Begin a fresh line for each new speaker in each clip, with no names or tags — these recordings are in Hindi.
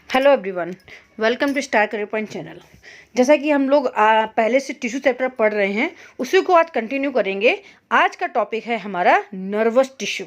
Hello everyone, welcome to star career point channel. जैसा कि हम लोग पहले से टिश्यू चैप्टर पढ़ रहे हैं, उसी को आज कंटिन्यू करेंगे। आज का टॉपिक है हमारा नर्वस टिश्यू।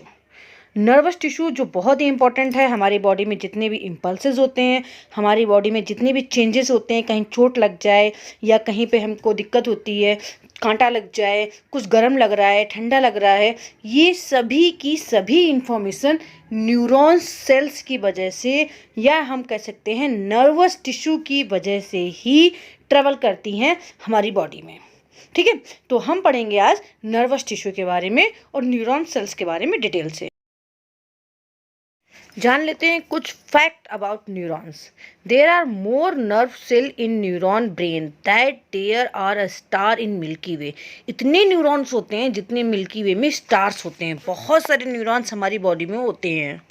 नर्वस टिश्यू जो बहुत ही इंपॉर्टेंट है। हमारी बॉडी में जितने भी इम्पल्सेस होते हैं, हमारी बॉडी में जितने भी चेंजेस होते हैं, कहीं चोट लग जाए या कहीं पे हमको दिक्कत होती है, कांटा लग जाए, कुछ गर्म लग रहा है, ठंडा लग रहा है, ये सभी की सभी इंफॉर्मेशन न्यूरॉन्स सेल्स की वजह से, या हम कह सकते हैं नर्वस टिश्यू की वजह से ही ट्रेवल करती हैं हमारी बॉडी में। ठीक है, तो हम पढ़ेंगे आज नर्वस टिश्यू के बारे में और न्यूरॉन सेल्स के बारे में डिटेल से। जान लेते हैं कुछ fact about neurons. There are more nerve cell in neuron brain that there are a star in milky way. इतने न्यूरॉन्स होते हैं जितने मिल्की वे में स्टार्स होते हैं। बहुत सारे न्यूरॉन्स हमारी बॉडी में होते हैं।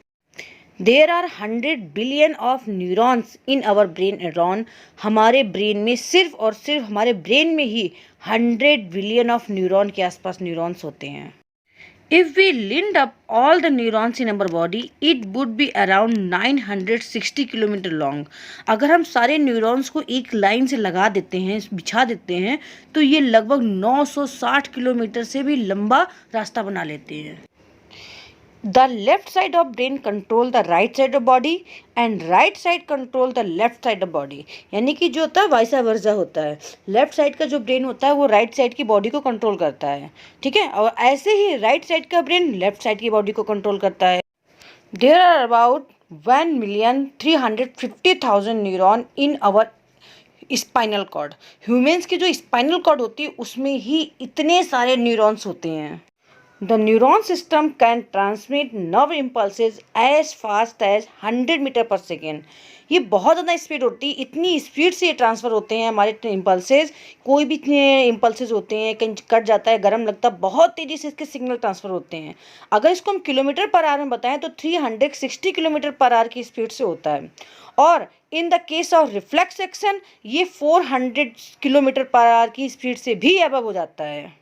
There are 100 billion of neurons in our brain around. हमारे ब्रेन में सिर्फ और सिर्फ हमारे ब्रेन में ही 100 बिलियन ऑफ न्यूरॉन के आसपास न्यूरॉन्स होते हैं। If we linked up all the neurons in our body, it would be around 960 kilometre long. अगर हम सारे न्यूरॉन्स को एक लाइन से लगा देते हैं, बिछा देते हैं, तो ये लगभग 960 किलोमीटर से भी लंबा रास्ता बना लेते हैं। The left side of brain control the right side of body and right side control the left side of body। यानी कि जो होता है वाइसा वर्सा होता है। लेफ्ट साइड का जो ब्रेन होता है वो राइट साइड की बॉडी को कंट्रोल करता है। ठीक है, और ऐसे ही राइट साइड का ब्रेन लेफ्ट साइड की बॉडी को कंट्रोल करता है। There are about 1,350,000 neuron in our spinal cord. Humans की जो स्पाइनल कॉर्ड होती है उसमें ही इतने सारे न्यूरॉन्स होते हैं। The neuron system can transmit nerve impulses as fast as 100 metre पर सेकेंड। ये बहुत ज़्यादा स्पीड होती है, इतनी स्पीड से ये ट्रांसफ़र होते हैं हमारे इम्पल्सेस। कोई भी इम्पल्सेस होते हैं, कहीं कट जाता है, गर्म लगता है, बहुत तेज़ी से इसके सिग्नल ट्रांसफ़र होते हैं। अगर इसको हम किलोमीटर पर आवर में बताएं तो 360 किलोमीटर पर आवर की स्पीड से होता है। और in the case of reflex action ये 400 किलोमीटर पर आवर की स्पीड से भी अबव हो जाता है।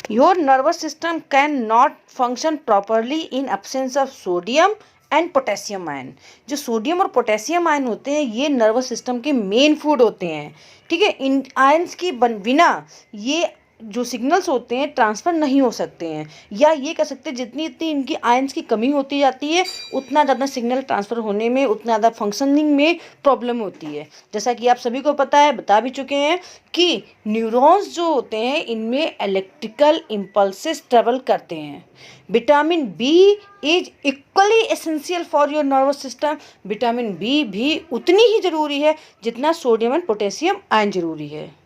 Your nervous system cannot function properly in absence of sodium and potassium ion। जो सोडियम और पोटेशियम आयन होते हैं ये नर्वस सिस्टम के मेन फूड होते हैं। ठीक है, इन आयन्स की बिना ये जो सिग्नल्स होते हैं ट्रांसफ़र नहीं हो सकते हैं, या ये कह सकते हैं जितनी इतनी इनकी आयन्स की कमी होती जाती है उतना ज़्यादा सिग्नल ट्रांसफ़र होने में, उतना ज़्यादा फंक्शनिंग में प्रॉब्लम होती है। जैसा कि आप सभी को पता है, बता भी चुके हैं कि न्यूरॉन्स जो होते हैं इनमें इलेक्ट्रिकल इम्पल्सेस ट्रेवल करते हैं। Vitamin B is equally essential for your nervous system. Vitamin B भी उतनी ही ज़रूरी है जितना सोडियम एंड पोटेशियम आयन ज़रूरी है।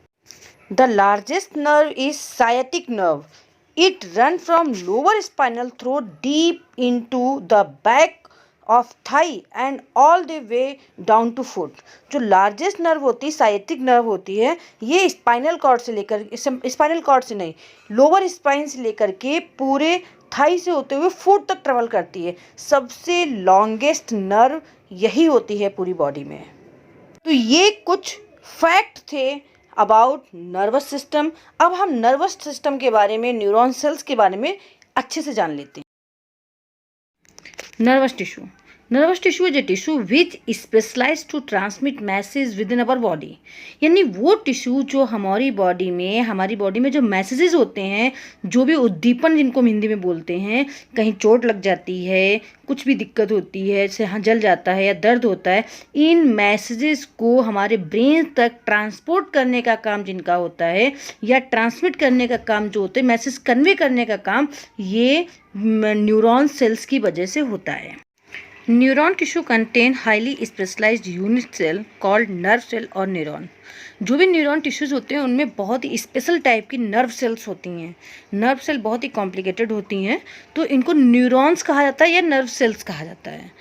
The largest nerve is sciatic nerve. It runs from lower spinal throat deep into the back of thigh and all the way down to foot। जो लार्जेस्ट नर्व होती है, साइटिक नर्व होती है, ये स्पाइनल कॉर्ड से लेकर, स्पाइनल कॉर्ड से नहीं, लोअर स्पाइन से लेकर के पूरे थाई से होते हुए फुट तक ट्रेवल करती है। सबसे लॉन्गेस्ट नर्व यही होती है पूरी बॉडी में। तो ये कुछ फैक्ट थे अबाउट नर्वस सिस्टम। अब हम नर्वस सिस्टम के बारे में, न्यूरॉन सेल्स के बारे में अच्छे से जान लेते हैं। Nervous tissue. Nervous tissue is a tissue which specialise to transmit message within our body. यानी वो टिश्यू जो हमारी बॉडी में जो मैसेजेस होते हैं, जो भी उद्दीपन जिनको हम हिंदी में बोलते हैं, कहीं चोट लग जाती है, कुछ भी दिक्कत होती है, जैसे हाँ जल जाता है या दर्द होता है, इन मैसेजेस को हमारे ब्रेन तक ट्रांसपोर्ट करने का काम जिनका होता है, या ट्रांसमिट करने का काम जो होता है, मैसेज कन्वे करने का काम, ये न्यूरॉन सेल्स की वजह से होता है। Neuron tissue contain highly specialised unit cell called nerve cell और न्यूरॉन। जो भी न्यूरॉन टिश्यूज़ होते हैं उनमें बहुत ही स्पेशल टाइप की नर्व सेल्स होती हैं। नर्व सेल बहुत ही कॉम्प्लिकेटेड होती हैं, तो इनको न्यूरॉन्स कहा जाता है या नर्व सेल्स कहा जाता है।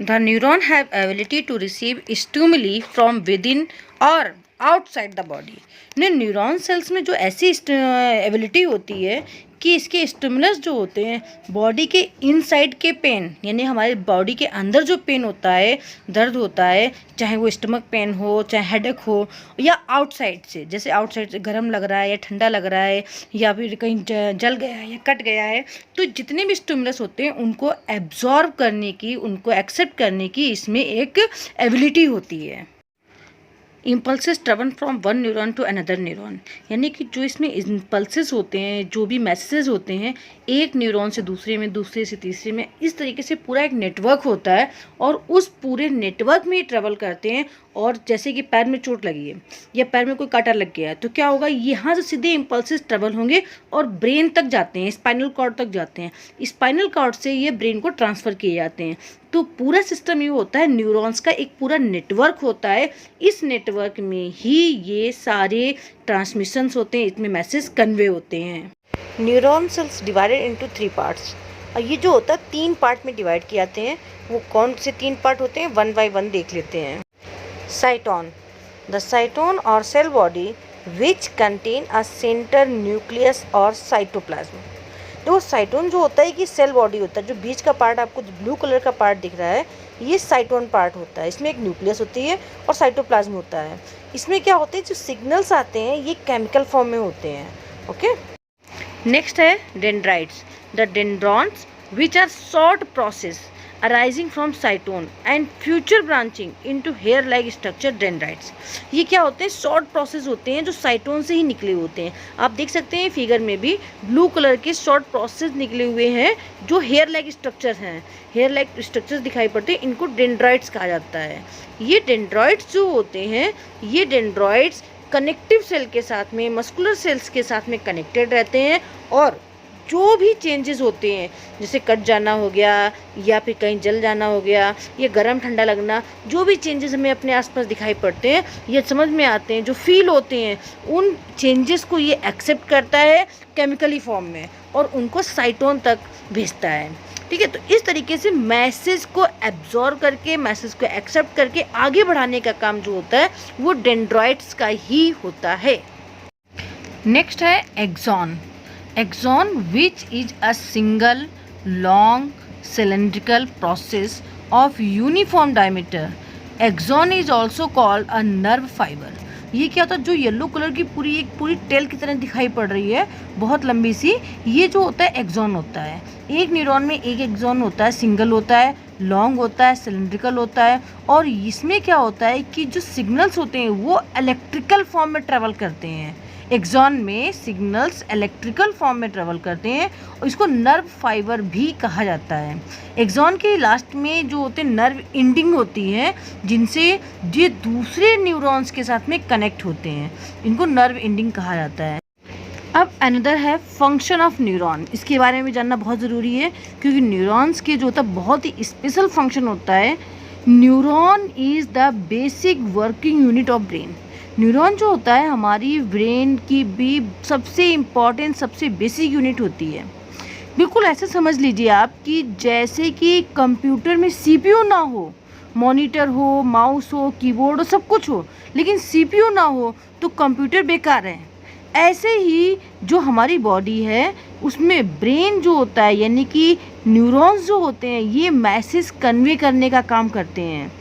The neuron have ability to receive stimuli from within और outside the body. Neuron cells में जो ऐसी एबिलिटी होती है कि इसके स्टिमुलस जो होते हैं बॉडी के इनसाइड के पेन, यानी हमारे बॉडी के अंदर जो पेन होता है, दर्द होता है, चाहे वो स्टमक पेन हो, चाहे हेडेक हो, या आउटसाइड से, जैसे आउटसाइड से गर्म लग रहा है या ठंडा लग रहा है या फिर कहीं जल गया है या कट गया है, तो जितने भी स्टिमुलस होते हैं उनको एब्जॉर्ब करने की, उनको एक्सेप्ट करने की इसमें एक एबिलिटी होती है। Impulses travel from one neuron to another neuron, यानी कि जो इसमें इम्पल्सेस होते हैं, जो भी मैसेजेस होते हैं, एक न्यूरॉन से दूसरे में, दूसरे से तीसरे में, इस तरीके से पूरा एक नेटवर्क होता है और उस पूरे नेटवर्क में ट्रेवल करते हैं। और जैसे कि पैर में चोट लगी है या पैर में कोई कांटा लग गया है तो क्या होगा, यहाँ से सीधे इम्पल्सेस ट्रेवल होंगे और ब्रेन तक जाते हैं, स्पाइनल कॉर्ड तक जाते हैं, स्पाइनल कॉर्ड से ये ब्रेन को ट्रांसफ़र किए जाते हैं। तो पूरा सिस्टम ये होता है, न्यूरॉन्स का एक पूरा नेटवर्क होता है। इस नेटवर्क में ही ये सारे ट्रांसमिशंस होते हैं, इसमें मैसेज कन्वे होते हैं। Neuron cells divided into 3 parts, और ये जो होता है 3 पार्ट में डिवाइड किए जाते हैं। वो कौन से 3 पार्ट होते हैं, 1 बाय 1 देख लेते हैं। साइटोन, द साइटोन और cell body which contain a centre nucleus और साइटोप्लाज्म। तो साइटोन जो होता है कि सेल बॉडी होता है, जो बीच का पार्ट आपको ब्लू कलर का पार्ट दिख रहा है, ये साइटोन पार्ट होता है। इसमें एक न्यूक्लियस होती है और साइटोप्लाज्म होता है। इसमें क्या होते हैं, जो सिग्नल्स आते हैं ये केमिकल फॉर्म में होते हैं। ओके, नेक्स्ट है dendrites, the dendrons which are short process arising from cytone and future branching into hair like structure dendrites। ये क्या होते हैं, शॉर्ट प्रोसेस होते हैं जो साइटोन से ही निकले होते हैं। आप देख सकते हैं फिगर में भी ब्लू कलर के शॉर्ट प्रोसेस निकले हुए हैं जो हेयर लाइक स्ट्रक्चर हैं, हेयर लाइक स्ट्रक्चर्स दिखाई पड़ते हैं, इनको डेंड्राइट्स कहा जाता है। ये डेंड्राइट्स जो होते हैं, ये डेंड्राइट्स कनेक्टिव सेल के साथ में, मस्कुलर सेल्स के साथ में कनेक्टेड रहते हैं और जो भी चेंजेस होते हैं, जैसे कट जाना हो गया या फिर कहीं जल जाना हो गया या गर्म ठंडा लगना, जो भी चेंजेस हमें अपने आसपास दिखाई पड़ते हैं, ये समझ में आते हैं, जो फील होते हैं, उन चेंजेस को ये एक्सेप्ट करता है केमिकली फॉर्म में और उनको साइटोन तक भेजता है। ठीक है, तो इस तरीके से मैसेज को एब्जॉर्ब करके, मैसेज को एक्सेप्ट करके आगे बढ़ाने का काम जो होता है वो डेंड्राइट्स का ही होता है। नेक्स्ट है axon. Axon, which is a single long cylindrical process of uniform diameter. Axon is also called a nerve fiber. ये क्या होता है, जो येलो कलर की पूरी टेल की तरह दिखाई पड़ रही है, बहुत लंबी सी, ये जो होता है एक्सॉन होता है। एक न्यूरॉन में एक एक्सॉन होता है, सिंगल होता है, लॉन्ग होता है, सिलिंड्रिकल होता है, और इसमें क्या होता है कि जो सिग्नल्स होते हैं वो इलेक्ट्रिकल फॉर्म में ट्रेवल करते हैं। एक्सॉन में सिग्नल्स इलेक्ट्रिकल फॉर्म में ट्रेवल करते हैं और इसको नर्व फाइबर भी कहा जाता है। एक्सॉन के लास्ट में जो होते हैं नर्व एंडिंग होती है, जिनसे ये दूसरे न्यूरॉन्स के साथ में कनेक्ट होते हैं, इनको नर्व एंडिंग कहा जाता है। अब अनदर है फंक्शन ऑफ न्यूरॉन। इसके बारे में भी जानना बहुत ज़रूरी है क्योंकि न्यूरॉन्स के जो होता है बहुत ही स्पेशल फंक्शन होता है। Neuron is the basic working unit of brain. Neuron जो होता है हमारी ब्रेन की भी सबसे इम्पॉर्टेंट, सबसे बेसिक यूनिट होती है। बिल्कुल ऐसे समझ लीजिए आप कि जैसे कि कंप्यूटर में सीपीयू ना हो, मॉनिटर हो, माउस हो, कीबोर्ड हो, सब कुछ हो, लेकिन सीपीयू ना हो तो कंप्यूटर बेकार है। ऐसे ही जो हमारी बॉडी है उसमें ब्रेन जो होता है, यानी कि न्यूरॉन्स जो होते हैं, ये मैसेज कन्वे करने का काम करते हैं।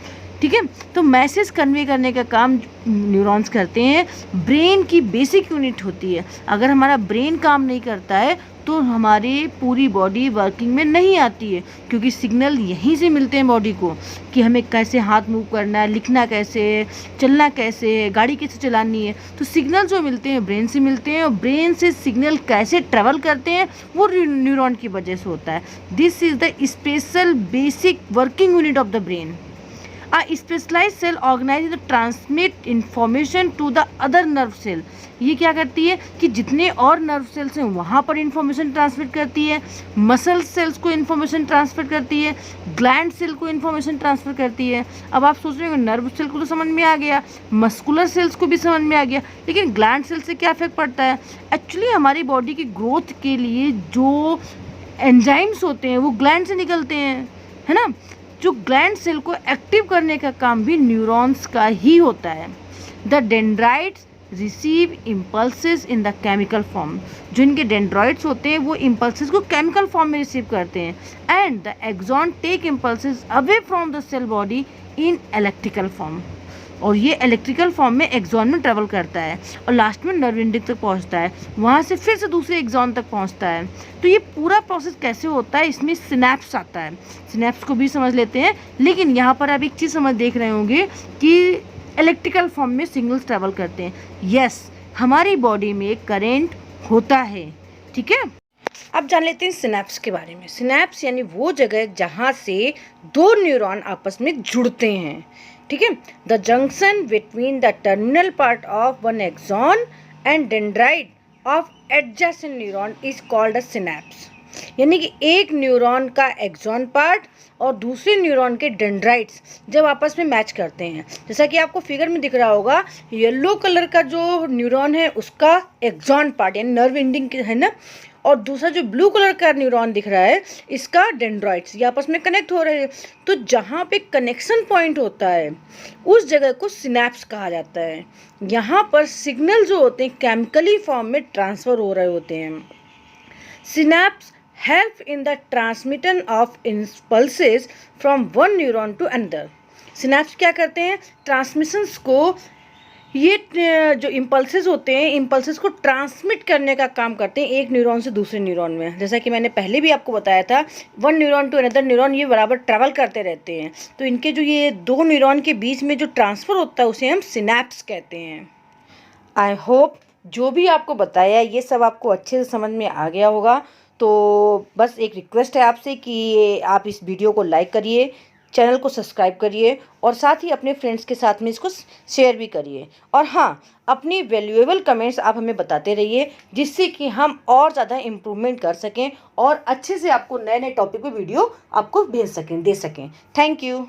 ठीक है, तो मैसेज कन्वे करने का काम न्यूरॉन्स करते हैं। ब्रेन की बेसिक यूनिट होती है। अगर हमारा ब्रेन काम नहीं करता है तो हमारी पूरी बॉडी वर्किंग में नहीं आती है, क्योंकि सिग्नल यहीं से मिलते हैं बॉडी को कि हमें कैसे हाथ मूव करना है, लिखना कैसे है, चलना कैसे है, गाड़ी कैसे चलानी है। तो सिग्नल जो मिलते हैं ब्रेन से मिलते हैं और ब्रेन से सिग्नल कैसे ट्रेवल करते हैं वो न्यूरॉन की वजह से होता है। This is the special basic working unit of the brain. A specialized cell organized to transmit information to the other nerve cell। ये क्या करती है कि जितने और नर्व सेल्स हैं वहाँ पर इंफॉर्मेशन ट्रांसमिट करती है, मसल सेल्स को इंफॉर्मेशन ट्रांसफर करती है, ग्लैंड सेल को इंफॉर्मेशन ट्रांसफर करती है। अब आप सोच रहे हो नर्व सेल को तो समझ में आ गया, मस्कुलर सेल्स को भी समझ में आ गया, लेकिन ग्लैंड सेल से क्या इफेक्ट पड़ता है? एक्चुअली हमारी बॉडी की ग्रोथ के लिए जो एंजाइम्स होते हैं वो ग्लैंड से निकलते हैं, है ना। जो ग्लैंड सेल को एक्टिव करने का काम भी न्यूरॉन्स का ही होता है। The dendrites receive impulses in the chemical form. जो इनके डेंड्रॉइड्स होते हैं वो इम्पल्सेस को केमिकल फॉर्म में रिसीव करते हैं। And the axon take impulses away from the cell body in electrical form. और ये इलेक्ट्रिकल फॉर्म में एक्सॉन में ट्रेवल करता है और लास्ट में नर्व एंडिंग तक पहुंचता है, वहाँ से फिर से दूसरे एक्सॉन तक पहुंचता है। तो ये पूरा प्रोसेस कैसे होता है, इसमें सिनैप्स आता है। सिनैप्स को भी समझ लेते हैं, लेकिन यहाँ पर आप एक चीज़ समझ देख रहे होंगे कि इलेक्ट्रिकल फॉर्म में सिग्नल्स ट्रेवल करते हैं। यस, हमारी बॉडी में करेंट होता है, ठीक है। अब जान लेते हैं सिनैप्स के बारे में। सिनैप्स यानी वो जगह जहाँ से दो न्यूरॉन आपस में जुड़ते हैं, ठीक है। The junction between the terminal part of one axon and dendrite of adjacent neuron is called a synapse. यानी कि एक न्यूरॉन का एक्सॉन पार्ट और दूसरे न्यूरॉन के डेंड्राइट्स जब आपस में मैच करते हैं, जैसा कि आपको फिगर में दिख रहा होगा, येलो कलर का जो न्यूरॉन है उसका एक्सॉन पार्ट यानी नर्व एंडिंग है ना, और दूसरा जो ब्लू कलर का न्यूरॉन दिख रहा है इसका डेंड्राइट्स, ये आपस में कनेक्ट हो रहे हैं। तो जहाँ पे कनेक्शन पॉइंट होता है उस जगह को सिनैप्स कहा जाता है। यहाँ पर सिग्नल जो होते हैं केमिकली फॉर्म में ट्रांसफ़र हो रहे होते हैं। Synapse help in the transmission of impulses from one neuron to another। Synapse क्या करते हैं, ट्रांसमिशंस को, ये जो इम्पल्सेस होते हैं इम्पल्सेस को ट्रांसमिट करने का काम करते हैं एक न्यूरॉन से दूसरे न्यूरॉन में। जैसा कि मैंने पहले भी आपको बताया था, one neuron to another neuron ये बराबर ट्रैवल करते रहते हैं। तो इनके जो ये दो न्यूरॉन के बीच में जो ट्रांसफ़र होता है उसे हम सिनैप्स कहते हैं। आई होप जो भी आपको बताया ये सब आपको अच्छे से समझ में आ गया होगा। तो बस एक रिक्वेस्ट है आपसे कि आप इस वीडियो को लाइक करिए, चैनल को सब्सक्राइब करिए और साथ ही अपने फ्रेंड्स के साथ में इसको शेयर भी करिए। और हाँ, अपनी वैल्यूएबल कमेंट्स आप हमें बताते रहिए, जिससे कि हम और ज़्यादा इम्प्रूवमेंट कर सकें और अच्छे से आपको नए नए टॉपिक पे वीडियो आपको भेज सकें, दे सकें। Thank you.